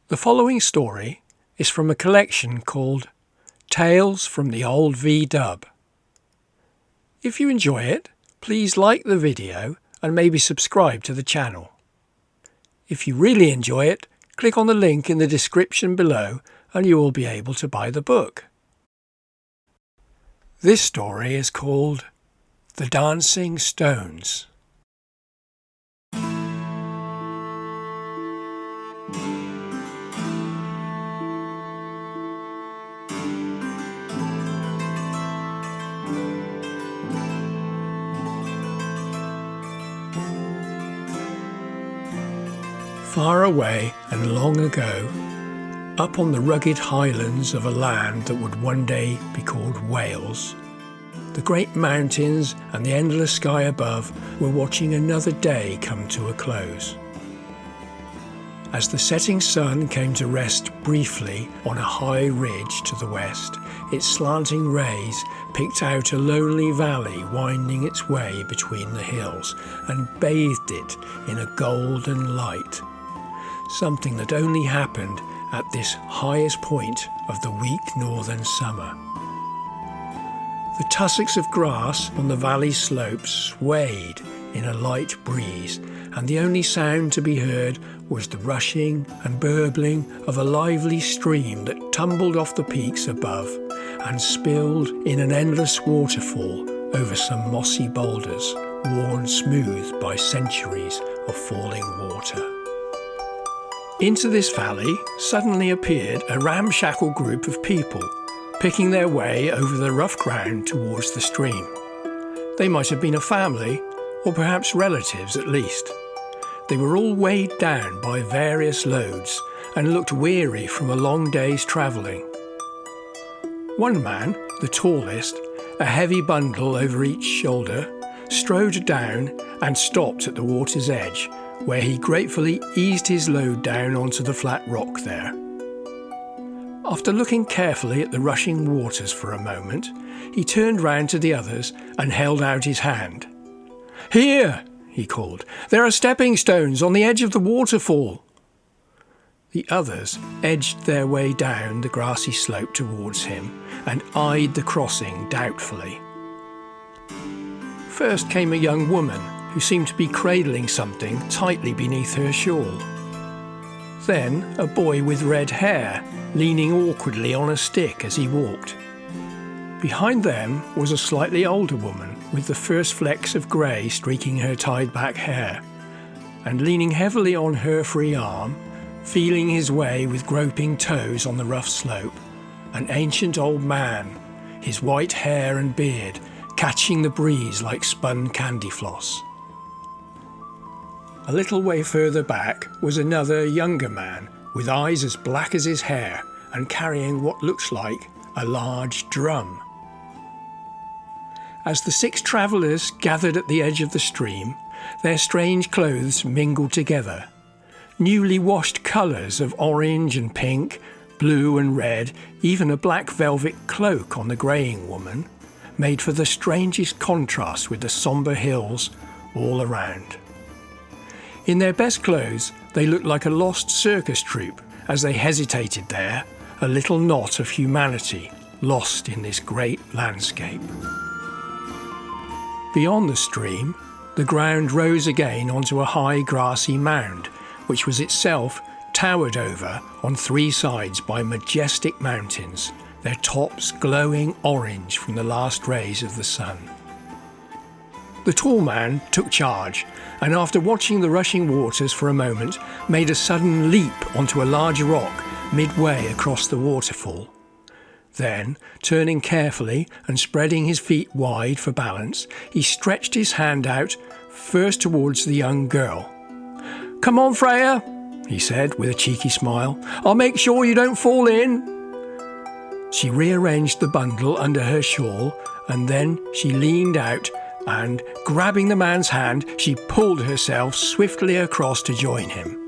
The following story is from a collection called Tales from the Old V-Dub. If you enjoy it, please like the video and maybe subscribe to the channel. If you really enjoy it, click on the link in the description below and you will be able to buy the book. This story is called The Dancing Stones. Far away and long ago, up on the rugged highlands of a land that would one day be called Wales, the great mountains and the endless sky above were watching another day come to a close. As the setting sun came to rest briefly on a high ridge to the west, its slanting rays picked out a lonely valley winding its way between the hills and bathed it in a golden light. Something that only happened at this highest point of the weak northern summer. The tussocks of grass on the valley slopes swayed in a light breeze, and the only sound to be heard was the rushing and burbling of a lively stream that tumbled off the peaks above and spilled in an endless waterfall over some mossy boulders worn smooth by centuries of falling water. Into this valley suddenly appeared a ramshackle group of people, picking their way over the rough ground towards the stream. They might have been a family, or perhaps relatives at least. They were all weighed down by various loads and looked weary from a long day's travelling. One man, the tallest, a heavy bundle over each shoulder, strode down and stopped at the water's edge, where he gratefully eased his load down onto the flat rock there. After looking carefully at the rushing waters for a moment, he turned round to the others and held out his hand. "Here!" he called. "There are stepping stones on the edge of the waterfall." The others edged their way down the grassy slope towards him and eyed the crossing doubtfully. First came a young woman who seemed to be cradling something tightly beneath her shawl. Then a boy with red hair, leaning awkwardly on a stick as he walked. Behind them was a slightly older woman with the first flecks of grey streaking her tied-back hair, and leaning heavily on her free arm, feeling his way with groping toes on the rough slope, an ancient old man, his white hair and beard catching the breeze like spun candy floss. A little way further back was another younger man with eyes as black as his hair and carrying what looks like a large drum. As the 6 travellers gathered at the edge of the stream, their strange clothes mingled together. Newly washed colours of orange and pink, blue and red, even a black velvet cloak on the greying woman, made for the strangest contrast with the sombre hills all around. In their best clothes, they looked like a lost circus troupe as they hesitated there, a little knot of humanity lost in this great landscape. Beyond the stream, the ground rose again onto a high grassy mound, which was itself towered over on 3 sides by majestic mountains, their tops glowing orange from the last rays of the sun. The tall man took charge, and after watching the rushing waters for a moment, made a sudden leap onto a large rock midway across the waterfall. Then, turning carefully and spreading his feet wide for balance, he stretched his hand out, first towards the young girl. "Come on, Freya," he said with a cheeky smile. "I'll make sure you don't fall in." She rearranged the bundle under her shawl, and then she leaned out and, grabbing the man's hand, she pulled herself swiftly across to join him.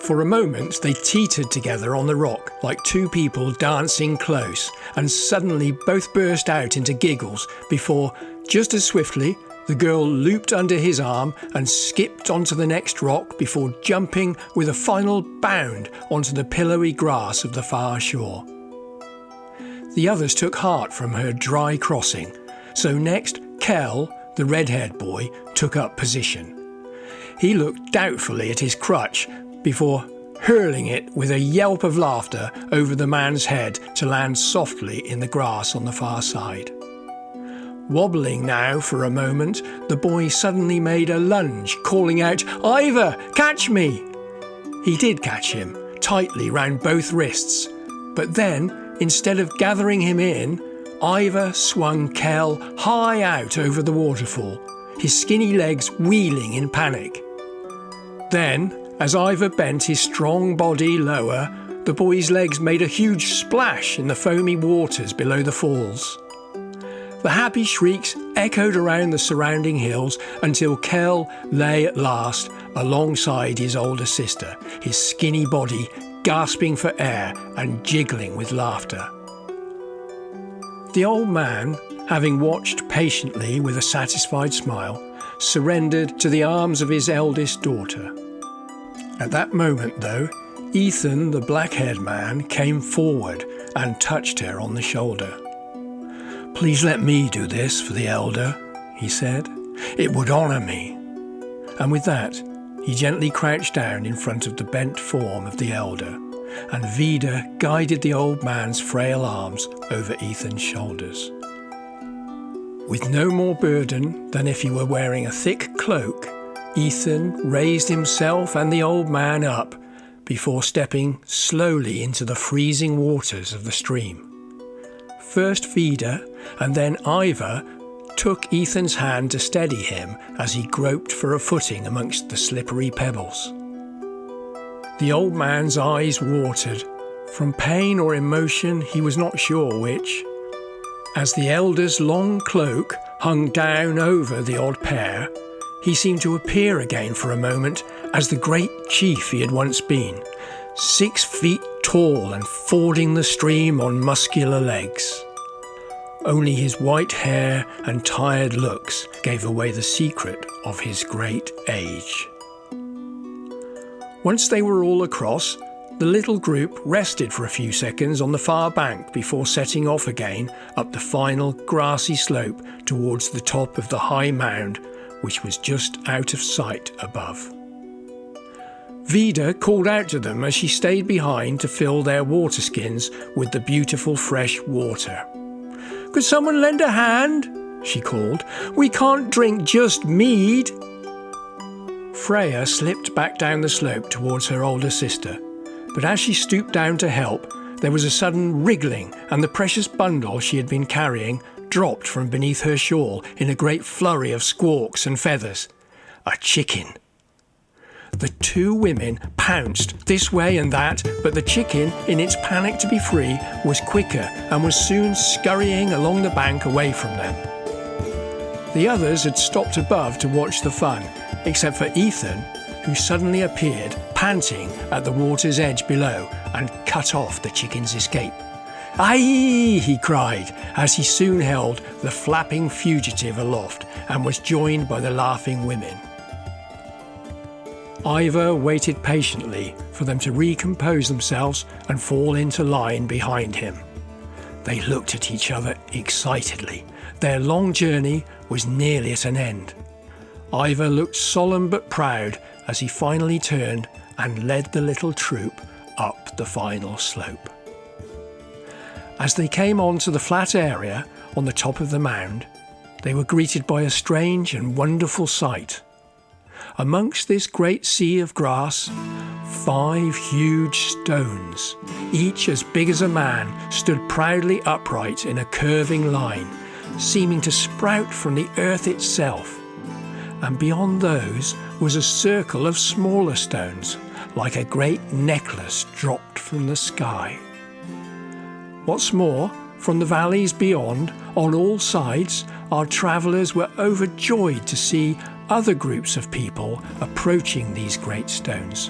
For a moment they teetered together on the rock like 2 people dancing close, and suddenly both burst out into giggles before, just as swiftly, The girl looped under his arm and skipped onto the next rock before jumping with a final bound onto the pillowy grass of the far shore. The others took heart from her dry crossing, so next Kel, the red-haired boy, took up position. He looked doubtfully at his crutch before hurling it with a yelp of laughter over the man's head to land softly in the grass on the far side. Wobbling now for a moment, the boy suddenly made a lunge, calling out, "Ivor, catch me!" He did catch him, tightly round both wrists, but then, instead of gathering him in, Ivor swung Kel high out over the waterfall, his skinny legs wheeling in panic. Then, as Ivor bent his strong body lower, the boy's legs made a huge splash in the foamy waters below the falls. The happy shrieks echoed around the surrounding hills until Kel lay at last alongside his older sister, his skinny body gasping for air and jiggling with laughter. The old man, having watched patiently with a satisfied smile, surrendered to the arms of his eldest daughter. At that moment, though, Ethan, the black-haired man, came forward and touched her on the shoulder. "Please let me do this for the elder," he said. "It would honour me." And with that, he gently crouched down in front of the bent form of the elder, and Vida guided the old man's frail arms over Ethan's shoulders. With no more burden than if he were wearing a thick cloak, Ethan raised himself and the old man up before stepping slowly into the freezing waters of the stream. First Vida and then Ivor took Ethan's hand to steady him as he groped for a footing amongst the slippery pebbles. The old man's eyes watered, from pain or emotion he was not sure which. As the elder's long cloak hung down over the odd pair, he seemed to appear again for a moment as the great chief he had once been, 6 feet tall and fording the stream on muscular legs. Only his white hair and tired looks gave away the secret of his great age. Once they were all across, the little group rested for a few seconds on the far bank before setting off again up the final grassy slope towards the top of the high mound, which was just out of sight above. Vida called out to them as she stayed behind to fill their water skins with the beautiful fresh water. "Could someone lend a hand?" she called. "We can't drink just mead." Freya slipped back down the slope towards her older sister, but as she stooped down to help, there was a sudden wriggling and the precious bundle she had been carrying dropped from beneath her shawl in a great flurry of squawks and feathers. A chicken. The 2 women pounced this way and that, but the chicken, in its panic to be free, was quicker and was soon scurrying along the bank away from them. The others had stopped above to watch the fun, except for Ethan, who suddenly appeared, panting at the water's edge below, and cut off the chicken's escape. "Aye!" he cried, as he soon held the flapping fugitive aloft and was joined by the laughing women. Ivor waited patiently for them to recompose themselves and fall into line behind him. They looked at each other excitedly. Their long journey was nearly at an end. Ivor looked solemn but proud as he finally turned and led the little troop up the final slope. As they came on to the flat area on the top of the mound, they were greeted by a strange and wonderful sight. Amongst this great sea of grass, 5 huge stones, each as big as a man, stood proudly upright in a curving line, seeming to sprout from the earth itself. And beyond those was a circle of smaller stones, like a great necklace dropped from the sky. What's more, from the valleys beyond, on all sides, our travellers were overjoyed to see other groups of people approaching these great stones,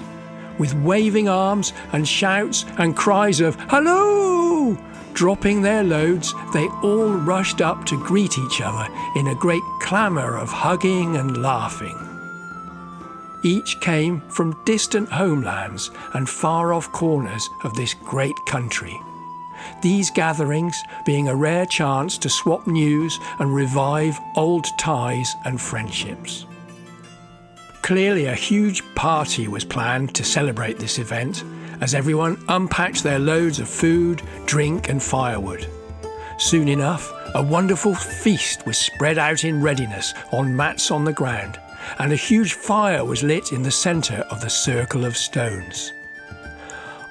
with waving arms and shouts and cries of "Hello!" Dropping their loads, they all rushed up to greet each other in a great clamour of hugging and laughing. Each came from distant homelands and far-off corners of this great country. These gatherings being a rare chance to swap news and revive old ties and friendships. Clearly a huge party was planned to celebrate this event, as everyone unpacked their loads of food, drink and firewood. Soon enough, a wonderful feast was spread out in readiness on mats on the ground, and a huge fire was lit in the centre of the circle of stones.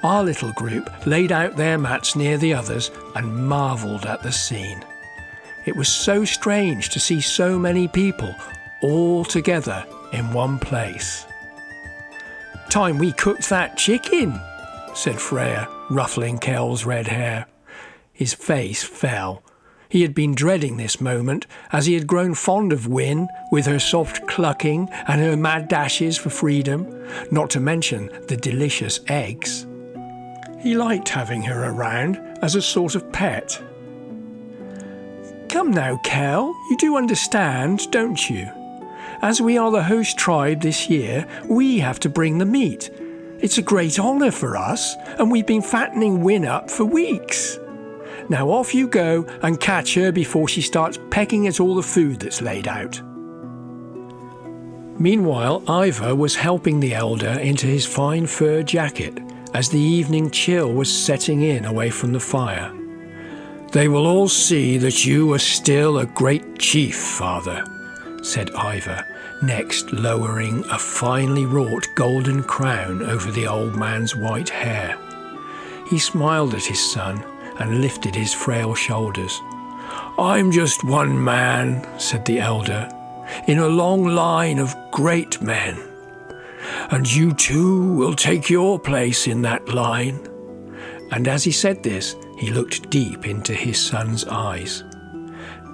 Our little group laid out their mats near the others and marvelled at the scene. It was so strange to see so many people all together in one place. "Time we cooked that chicken," said Freya, ruffling Kell's red hair. His face fell. He had been dreading this moment, as he had grown fond of Wyn, with her soft clucking and her mad dashes for freedom, not to mention the delicious eggs. He liked having her around as a sort of pet. "Come now, Kell, you do understand, don't you? As we are the host tribe this year, we have to bring the meat. It's a great honour for us, and we've been fattening Wyn up for weeks. Now off you go and catch her before she starts pecking at all the food that's laid out." Meanwhile, Ivor was helping the elder into his fine fur jacket as the evening chill was setting in away from the fire. "They will all see that you are still a great chief, father," said Ivor, next lowering a finely wrought golden crown over the old man's white hair. He smiled at his son and lifted his frail shoulders. "I'm just one man," said the elder, "in a long line of great men. And you too will take your place in that line." And as he said this, he looked deep into his son's eyes.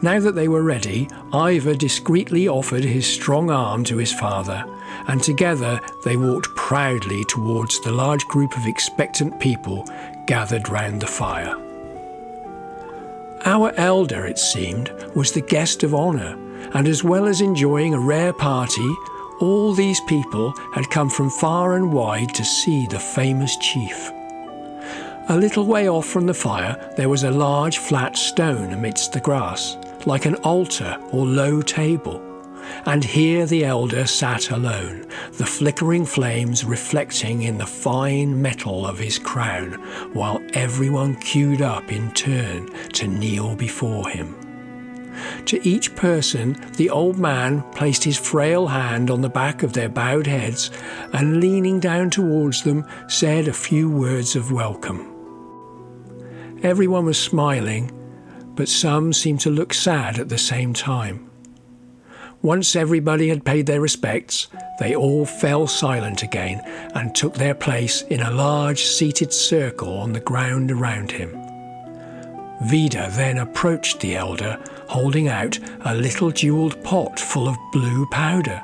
Now that they were ready, Ivor discreetly offered his strong arm to his father, and together they walked proudly towards the large group of expectant people gathered round the fire. Our elder, it seemed, was the guest of honour, and as well as enjoying a rare party, all these people had come from far and wide to see the famous chief. A little way off from the fire there was a large flat stone amidst the grass, like an altar or low table, and here the elder sat alone, the flickering flames reflecting in the fine metal of his crown, while everyone queued up in turn to kneel before him. To each person, the old man placed his frail hand on the back of their bowed heads and, leaning down towards them, said a few words of welcome. Everyone was smiling, but some seemed to look sad at the same time. Once everybody had paid their respects, they all fell silent again and took their place in a large seated circle on the ground around him. Vida then approached the elder, holding out a little jewelled pot full of blue powder.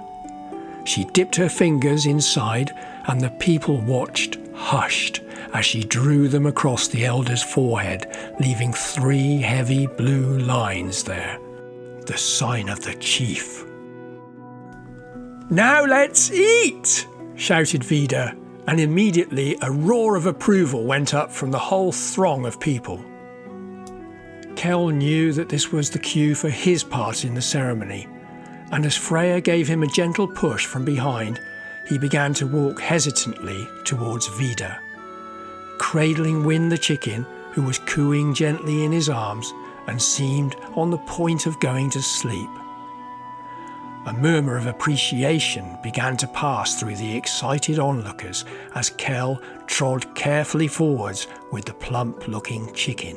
She dipped her fingers inside, and the people watched, hushed, as she drew them across the elder's forehead, leaving 3 heavy blue lines there, the sign of the chief. "Now let's eat!" shouted Vida, and immediately a roar of approval went up from the whole throng of people. Kell knew that this was the cue for his part in the ceremony, and as Freya gave him a gentle push from behind, he began to walk hesitantly towards Vida. Cradling Wyn the chicken, who was cooing gently in his arms and seemed on the point of going to sleep. A murmur of appreciation began to pass through the excited onlookers as Kell trod carefully forwards with the plump-looking chicken.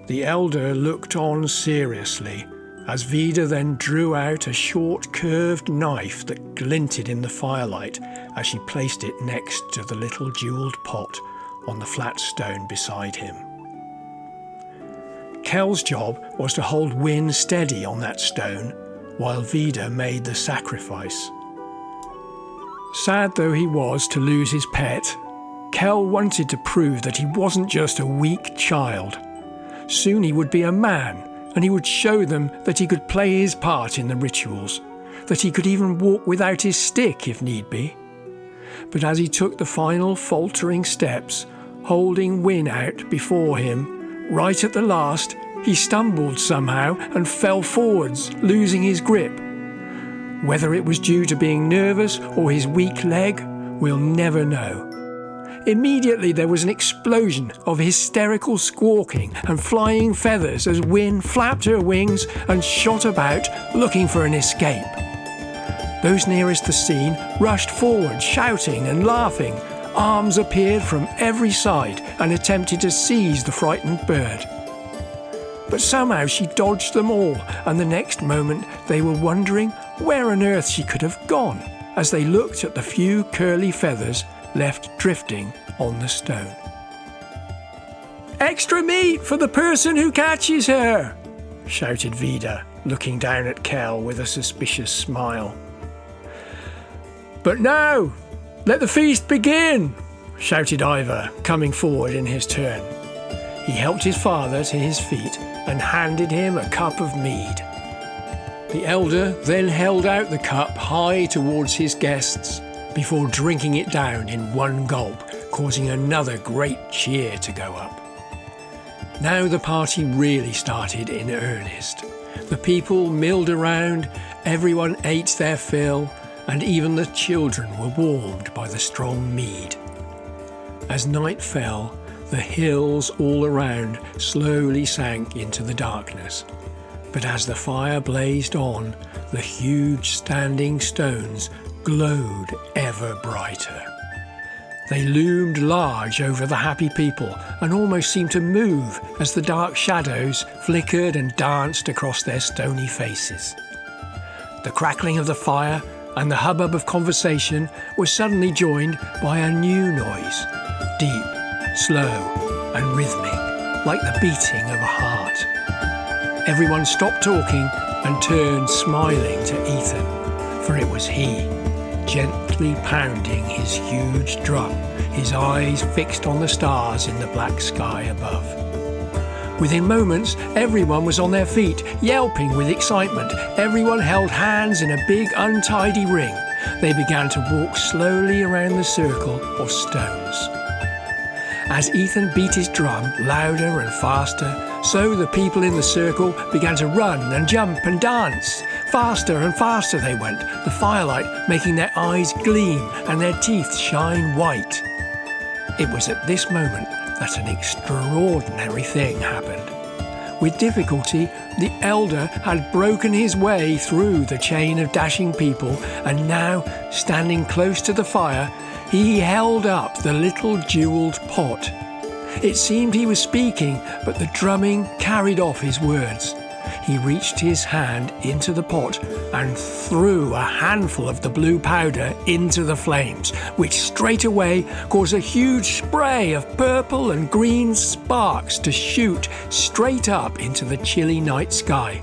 The elder looked on seriously as Vida then drew out a short curved knife that glinted in the firelight as she placed it next to the little jewelled pot on the flat stone beside him. Kell's job was to hold Wyn steady on that stone while Vida made the sacrifice. Sad though he was to lose his pet, Kel wanted to prove that he wasn't just a weak child. Soon he would be a man, and he would show them that he could play his part in the rituals, that he could even walk without his stick if need be. But as he took the final faltering steps, holding Win out before him, right at the last, he stumbled somehow and fell forwards, losing his grip. Whether it was due to being nervous or his weak leg, we'll never know. Immediately there was an explosion of hysterical squawking and flying feathers as Win flapped her wings and shot about, looking for an escape. Those nearest the scene rushed forward, shouting and laughing. Arms appeared from every side and attempted to seize the frightened bird. But somehow she dodged them all, and the next moment they were wondering where on earth she could have gone as they looked at the few curly feathers left drifting on the stone. "Extra meat for the person who catches her!" shouted Vida, looking down at Kel with a suspicious smile. "But now, let the feast begin!" shouted Ivor, coming forward in his turn. He helped his father to his feet and handed him a cup of mead. The elder then held out the cup high towards his guests before drinking it down in one gulp, causing another great cheer to go up. Now the party really started in earnest. The people milled around, everyone ate their fill, and even the children were warmed by the strong mead. As night fell, the hills all around slowly sank into the darkness. But as the fire blazed on, the huge standing stones glowed ever brighter. They loomed large over the happy people and almost seemed to move as the dark shadows flickered and danced across their stony faces. The crackling of the fire and the hubbub of conversation was suddenly joined by a new noise, deep, slow and rhythmic, like the beating of a heart. Everyone stopped talking and turned smiling to Ethan, for it was he, gently pounding his huge drum, his eyes fixed on the stars in the black sky above. Within moments, everyone was on their feet, yelping with excitement. Everyone held hands in a big untidy ring. They began to walk slowly around the circle of stones. As Ethan beat his drum louder and faster, so the people in the circle began to run and jump and dance. Faster and faster they went, the firelight making their eyes gleam and their teeth shine white. It was at this moment that an extraordinary thing happened. With difficulty, the elder had broken his way through the chain of dashing people, and now, standing close to the fire, he held up the little jewelled pot. It seemed he was speaking, but the drumming carried off his words. He reached his hand into the pot and threw a handful of the blue powder into the flames, which straight away caused a huge spray of purple and green sparks to shoot straight up into the chilly night sky.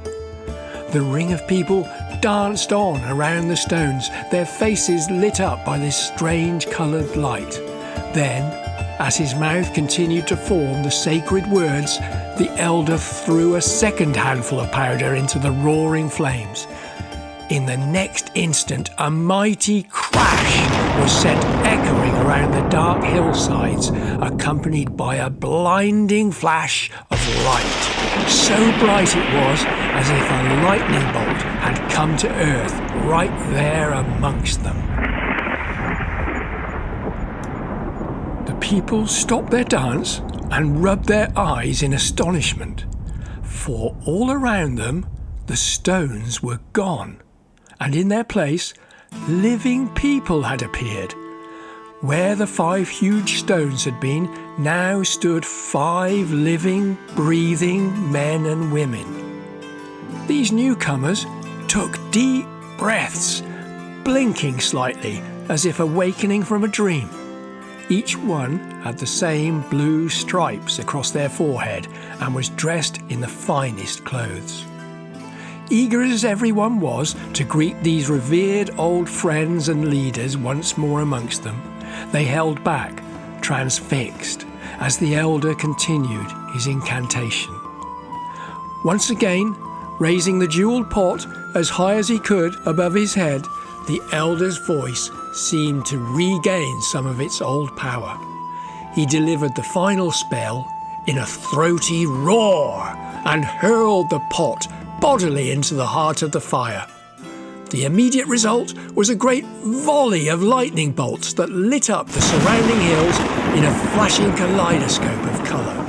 The ring of people danced on around the stones, their faces lit up by this strange coloured light. Then, as his mouth continued to form the sacred words, the elder threw a second handful of powder into the roaring flames. In the next instant, a mighty crash was sent echoing around the dark hillsides, accompanied by a blinding flash of light. So bright it was as if a lightning bolt had come to earth right there amongst them. The people stopped their dance and rubbed their eyes in astonishment, for all around them the stones were gone, and in their place living people had appeared. Where the 5 huge stones had been, now stood 5 living, breathing men and women. These newcomers took deep breaths, blinking slightly as if awakening from a dream. Each one had the same blue stripes across their forehead and was dressed in the finest clothes. Eager as everyone was to greet these revered old friends and leaders once more amongst them, they held back, transfixed as the elder continued his incantation. Once again, raising the jewelled pot as high as he could above his head, the elder's voice seemed to regain some of its old power. He delivered the final spell in a throaty roar and hurled the pot bodily into the heart of the fire. The immediate result was a great volley of lightning bolts that lit up the surrounding hills in a flashing kaleidoscope of colour.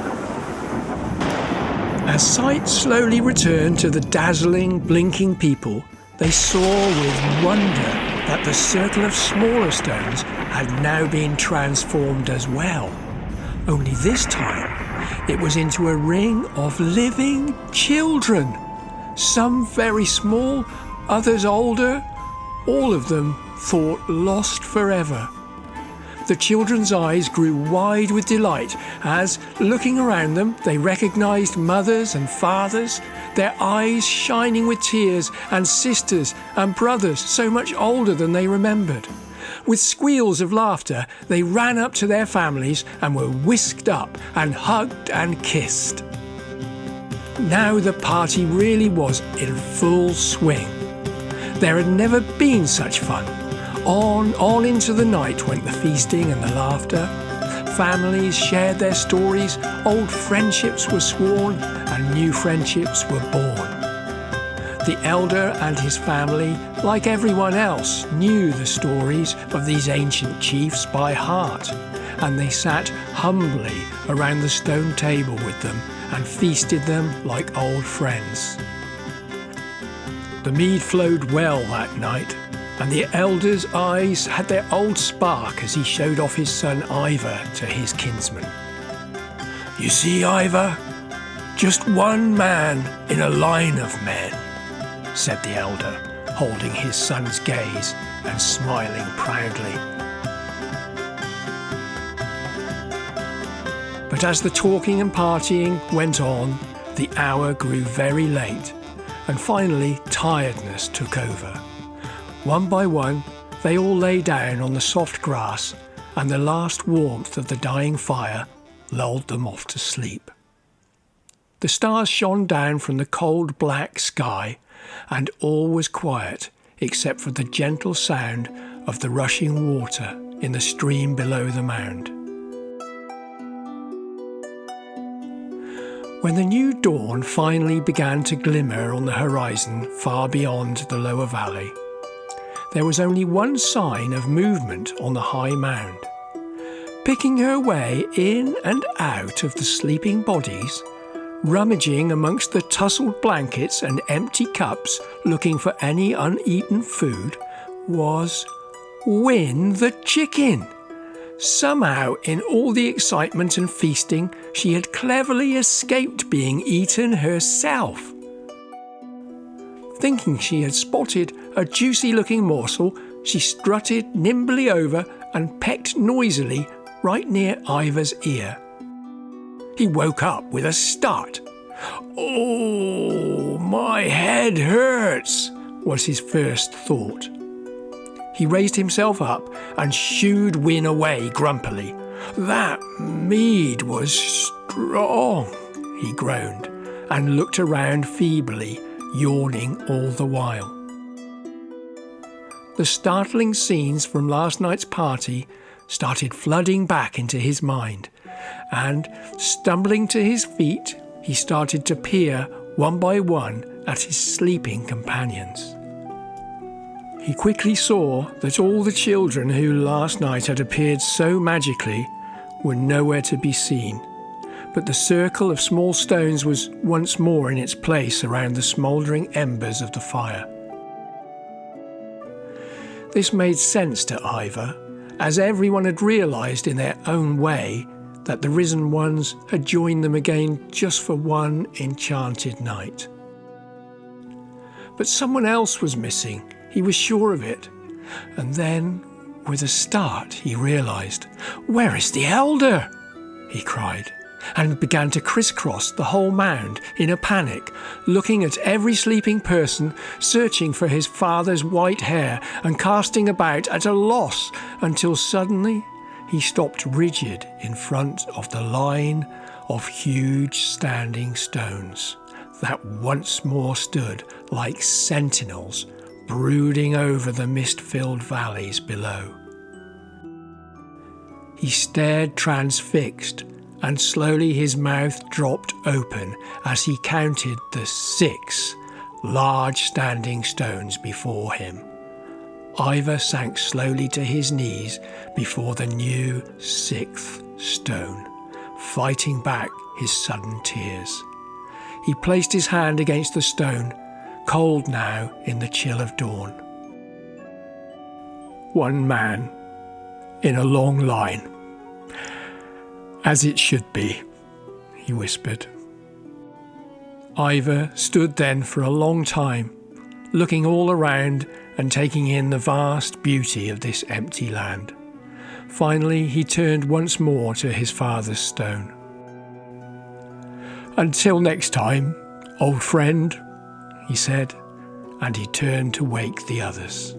As sight slowly returned to the dazzling, blinking people, they saw with wonder that the circle of smaller stones had now been transformed as well. Only this time, it was into a ring of living children. Some very small, others older, all of them thought lost forever. The children's eyes grew wide with delight as, looking around them, they recognised mothers and fathers, their eyes shining with tears, and sisters and brothers so much older than they remembered. With squeals of laughter, they ran up to their families and were whisked up and hugged and kissed. Now the party really was in full swing. There had never been such fun. On into the night went the feasting and the laughter. Families shared their stories, old friendships were sworn, and new friendships were born. The elder and his family, like everyone else, knew the stories of these ancient chiefs by heart, and they sat humbly around the stone table with them and feasted them like old friends. The mead flowed well that night, and the elder's eyes had their old spark as he showed off his son Ivor to his kinsman. "You see, Ivor, just one man in a line of men," said the elder, holding his son's gaze and smiling proudly. But as the talking and partying went on, the hour grew very late, and finally tiredness took over. One by one, they all lay down on the soft grass, and the last warmth of the dying fire lulled them off to sleep. The stars shone down from the cold black sky, and all was quiet except for the gentle sound of the rushing water in the stream below the mound. When the new dawn finally began to glimmer on the horizon far beyond the lower valley, there was only one sign of movement on the high mound. Picking her way in and out of the sleeping bodies, rummaging amongst the tousled blankets and empty cups looking for any uneaten food, was Win the chicken. Somehow, in all the excitement and feasting, she had cleverly escaped being eaten herself. Thinking she had spotted a juicy-looking morsel, she strutted nimbly over and pecked noisily right near Ivor's ear. He woke up with a start. "Oh, my head hurts," was his first thought. He raised himself up and shooed Win away grumpily. "That mead was strong," he groaned, and looked around feebly, yawning all the while. The startling scenes from last night's party started flooding back into his mind, and, stumbling to his feet, he started to peer one by one at his sleeping companions. He quickly saw that all the children who last night had appeared so magically were nowhere to be seen, but the circle of small stones was once more in its place around the smouldering embers of the fire. This made sense to Ivor, as everyone had realised in their own way that the risen ones had joined them again just for one enchanted night. But someone else was missing, he was sure of it, and then, with a start, he realised. "Where is the elder?" he cried, and began to crisscross the whole mound in a panic, looking at every sleeping person, searching for his father's white hair and casting about at a loss, until suddenly he stopped rigid in front of the line of huge standing stones that once more stood like sentinels brooding over the mist-filled valleys below. He stared transfixed, and slowly his mouth dropped open as he counted the 6 large standing stones before him. Ivor sank slowly to his knees before the new 6th stone, fighting back his sudden tears. He placed his hand against the stone, cold now in the chill of dawn. One man in a long line. As it should be, he whispered. Ivor stood then for a long time, looking all around and taking in the vast beauty of this empty land. Finally, he turned once more to his father's stone. "Until next time, old friend," he said, and he turned to wake the others.